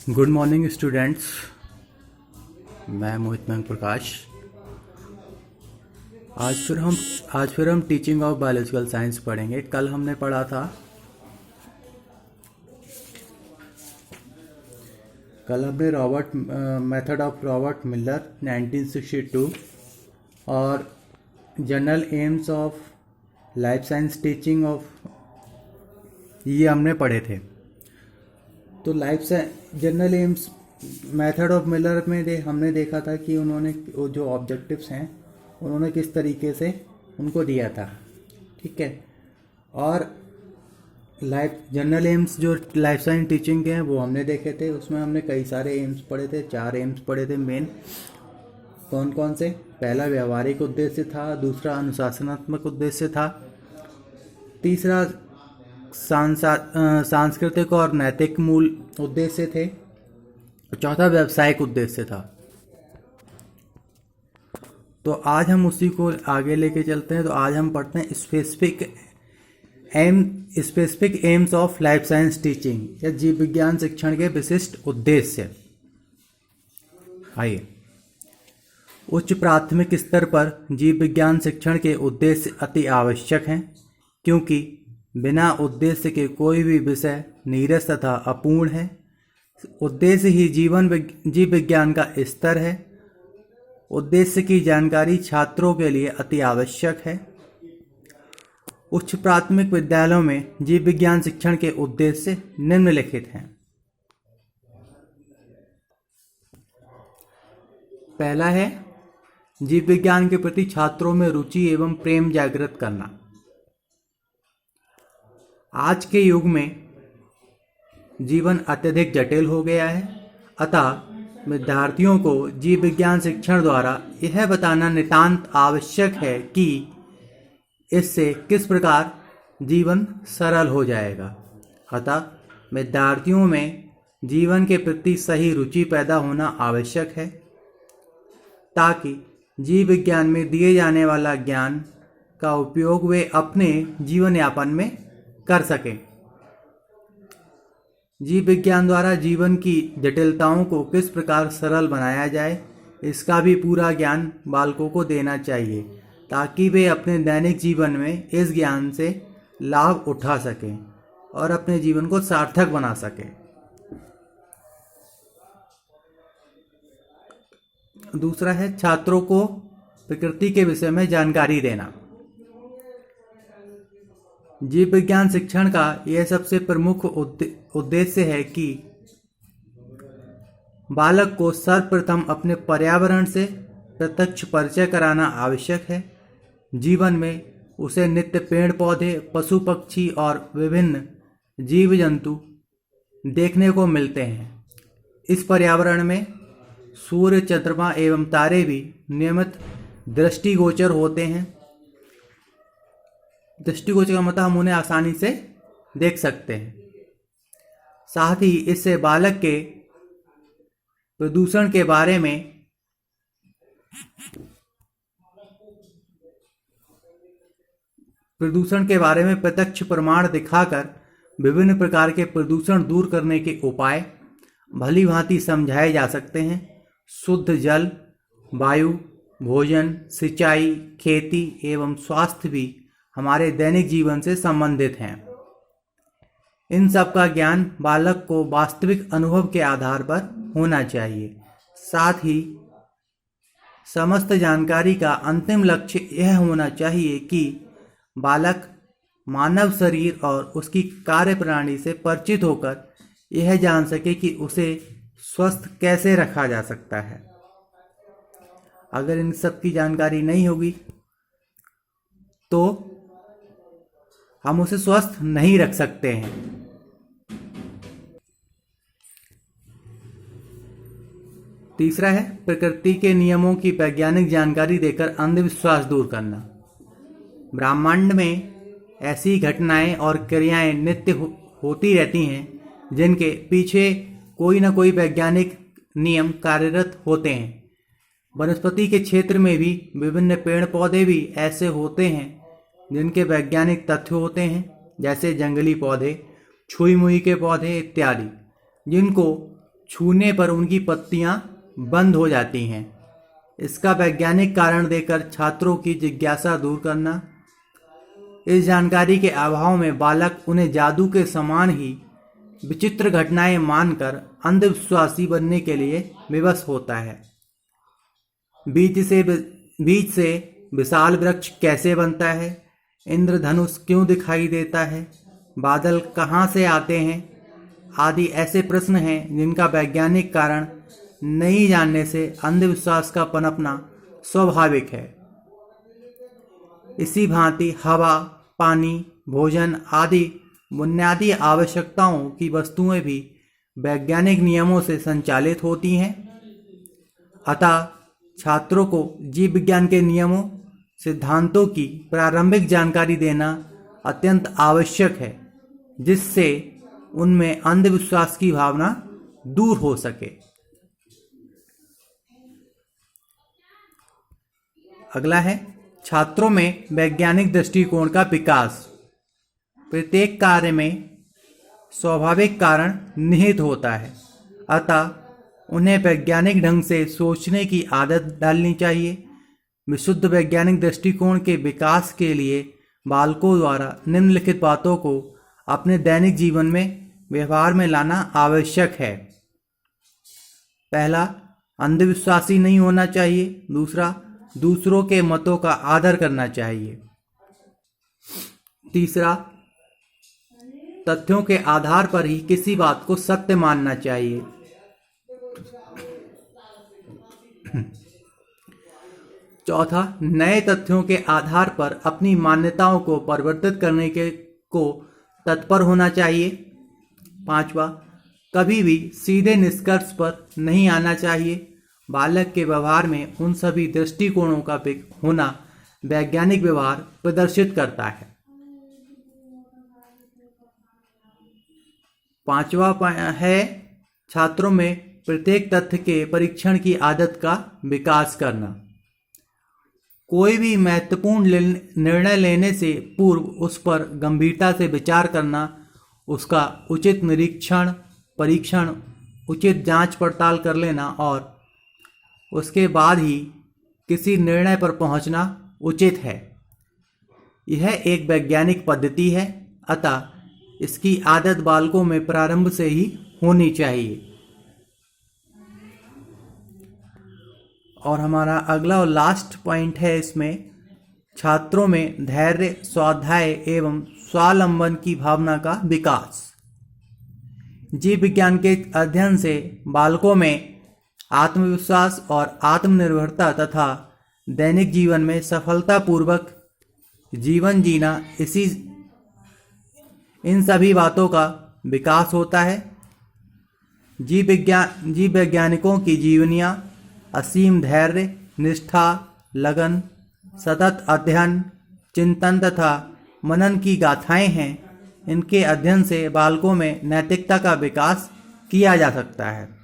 Good morning students. मैं मोहित मैंग प्रकाश। आज फिर हम टीचिंग ऑफ बायोलॉजिकल साइंस पढ़ेंगे। कल हमने पढ़ा था Robert method of Robert Miller 1962 और general AIIMS of life science teaching of, ये हमने पढ़े थे। तो life general AIIMS method of Miller में हमने देखा था कि उन्होंने वो जो ऑब्जेक्टिव्स हैं उन्होंने किस तरीके से उनको दिया था, ठीक है। और लाइफ जनरल एम्स जो लाइफ साइंस टीचिंग के हैं वो हमने देखे थे। उसमें हमने कई सारे एम्स पढ़े थे, 4 एम्स पढ़े थे मेन। कौन कौन से? पहला व्यावहारिक उद्देश्य था, दूसरा अनुशासनात्मक उद्देश्य था, तीसरा सांस्कृतिक और नैतिक मूल उद्देश्य थे, चौथा व्यावसायिक उद्देश्य था। तो आज हम उसी को आगे लेके चलते हैं। तो आज हम पढ़ते हैं specific AIIMS of life science teaching या जीव विज्ञान शिक्षण के विशिष्ट उद्देश्य। आइए, उच्च प्राथमिक स्तर पर जीव विज्ञान शिक्षण के उद्देश्य अति आवश्यक हैं, क्योंकि बिना उद्देश्य के कोई भी विषय नीरस तथा अपूर्ण है। उद्देश्य ही जीव विज्ञान का स्तर है। उद्देश्य की जानकारी छात्रों के लिए अति आवश्यक है। उच्च प्राथमिक विद्यालयों में जीव विज्ञान शिक्षण के उद्देश्य निम्नलिखित हैं। पहला है जीव विज्ञान के प्रति छात्रों में रुचि एवं प्रेम जागृत करना। आज के युग में जीवन अत्यधिक जटिल हो गया है, अतः विद्यार्थियों को जीव विज्ञान शिक्षण द्वारा यह बताना नितांत आवश्यक है कि इससे किस प्रकार जीवन सरल हो जाएगा। अतः विद्यार्थियों में जीवन के प्रति सही रुचि पैदा होना आवश्यक है, ताकि जीव विज्ञान में दिए जाने वाला ज्ञान का उपयोग वे अपने जीवन यापन में कर सकें। जीव विज्ञान द्वारा जीवन की जटिलताओं को किस प्रकार सरल बनाया जाए, इसका भी पूरा ज्ञान बालकों को देना चाहिए, ताकि वे अपने दैनिक जीवन में इस ज्ञान से लाभ उठा सकें और अपने जीवन को सार्थक बना सकें। दूसरा है छात्रों को प्रकृति के विषय में जानकारी देना। जीव विज्ञान शिक्षण का यह सबसे प्रमुख उद्देश्य है कि बालक को सर्वप्रथम अपने पर्यावरण से प्रत्यक्ष परिचय कराना आवश्यक है। जीवन में उसे नित्य पेड़ पौधे, पशु पक्षी और विभिन्न जीव जंतु देखने को मिलते हैं। इस पर्यावरण में सूर्य, चंद्रमा एवं तारे भी नियमित दृष्टिगोचर होते हैं। दृष्टिगोचर का मतलब हम उन्हें आसानी से देख सकते हैं। साथ ही इससे बालक के प्रदूषण के बारे में प्रत्यक्ष प्रमाण दिखाकर विभिन्न प्रकार के प्रदूषण दूर करने के उपाय भली भांति समझाए जा सकते हैं। शुद्ध जल, वायु, भोजन, सिंचाई, खेती एवं स्वास्थ्य भी हमारे दैनिक जीवन से संबंधित हैं। इन सब का ज्ञान बालक को वास्तविक अनुभव के आधार पर होना चाहिए। साथ ही समस्त जानकारी का अंतिम लक्ष्य यह होना चाहिए कि बालक मानव शरीर और उसकी कार्यप्रणाली से परिचित होकर यह जान सके कि उसे स्वस्थ कैसे रखा जा सकता है। अगर इन सब की जानकारी नहीं होगी तो हम उसे स्वस्थ नहीं रख सकते हैं। तीसरा है प्रकृति के नियमों की वैज्ञानिक जानकारी देकर अंधविश्वास दूर करना। ब्रह्मांड में ऐसी घटनाएं और क्रियाएं नित्य होती रहती हैं जिनके पीछे कोई न कोई वैज्ञानिक नियम कार्यरत होते हैं। वनस्पति के क्षेत्र में भी विभिन्न पेड़ पौधे भी ऐसे होते हैं जिनके वैज्ञानिक तथ्य होते हैं, जैसे जंगली पौधे, छुई मुई के पौधे इत्यादि, जिनको छूने पर उनकी पत्तियां बंद हो जाती हैं। इसका वैज्ञानिक कारण देकर छात्रों की जिज्ञासा दूर करना। इस जानकारी के अभाव में बालक उन्हें जादू के समान ही विचित्र घटनाएं मानकर अंधविश्वासी बनने के लिए विवश होता है। बीज से विशाल वृक्ष कैसे बनता है? इंद्रधनुष क्यों दिखाई देता है? बादल कहाँ से आते हैं? आदि ऐसे प्रश्न हैं जिनका वैज्ञानिक कारण नहीं जानने से अंधविश्वास का पनपना स्वाभाविक है। इसी भांति हवा, पानी, भोजन आदि बुनियादी आवश्यकताओं की वस्तुएं भी वैज्ञानिक नियमों से संचालित होती हैं। अतः छात्रों को जीव विज्ञान के नियमों, सिद्धांतों की प्रारंभिक जानकारी देना अत्यंत आवश्यक है, जिससे उनमें अंधविश्वास की भावना दूर हो सके। अगला है छात्रों में वैज्ञानिक दृष्टिकोण का विकास। प्रत्येक कार्य में स्वाभाविक कारण निहित होता है, अतः उन्हें वैज्ञानिक ढंग से सोचने की आदत डालनी चाहिए। विशुद्ध वैज्ञानिक दृष्टिकोण के विकास के लिए बालकों द्वारा निम्नलिखित बातों को अपने दैनिक जीवन में व्यवहार में लाना आवश्यक है। पहला, अंधविश्वासी नहीं होना चाहिए। दूसरा, दूसरों के मतों का आदर करना चाहिए। तीसरा, तथ्यों के आधार पर ही किसी बात को सत्य मानना चाहिए। चौथा, नए तथ्यों के आधार पर अपनी मान्यताओं को परिवर्तित करने को तत्पर होना चाहिए। पांचवा, कभी भी सीधे निष्कर्ष पर नहीं आना चाहिए। बालक के व्यवहार में उन सभी दृष्टिकोणों का होना वैज्ञानिक व्यवहार प्रदर्शित करता है। पांचवा है छात्रों में प्रत्येक तथ्य के परीक्षण की आदत का विकास करना। कोई भी महत्वपूर्ण निर्णय लेने से पूर्व उस पर गंभीरता से विचार करना, उसका उचित निरीक्षण, परीक्षण, उचित जांच पड़ताल कर लेना और उसके बाद ही किसी निर्णय पर पहुंचना उचित है। यह एक वैज्ञानिक पद्धति है, अतः इसकी आदत बालकों में प्रारंभ से ही होनी चाहिए। और हमारा अगला और लास्ट पॉइंट है इसमें, छात्रों में धैर्य, स्वाध्याय एवं स्वावलंबन की भावना का विकास। जीव विज्ञान के अध्ययन से बालकों में आत्मविश्वास और आत्मनिर्भरता तथा दैनिक जीवन में सफलतापूर्वक जीवन जीना, इन सभी बातों का विकास होता है। जीव वैज्ञानिकों की जीवनियाँ असीम धैर्य, निष्ठा, लगन, सतत अध्ययन, चिंतन तथा मनन की गाथाएं हैं। इनके अध्ययन से बालकों में नैतिकता का विकास किया जा सकता है।